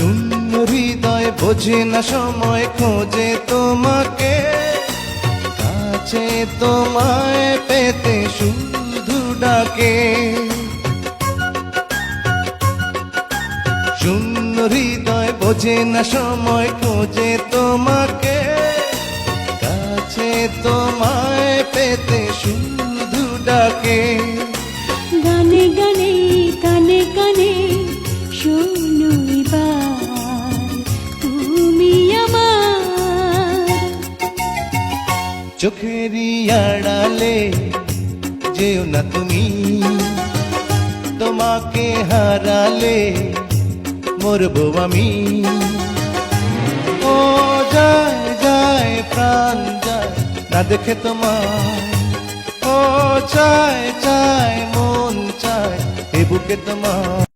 শূন্য হৃদয় বোঝে না সময় খোঁজে তোমাকে, কাছে তোমায় পেতে শুধু ডাকে। শূন্য হৃদয় বোঝে না সময় খোঁজে তোমাকে, কাছে তোমায় পেতে শুধু ডাকে। গানে গানে কানে কানে শোনো এবার তুমি আমার। চোখেরই আড়ালে যেও না তুমি, তোমাকে হারালে মরবো আমি। ও যায় যায় প্রাণ যায় না দেখে তোমায়, ও চায় চায় মন চায় এ বুকে তোমার।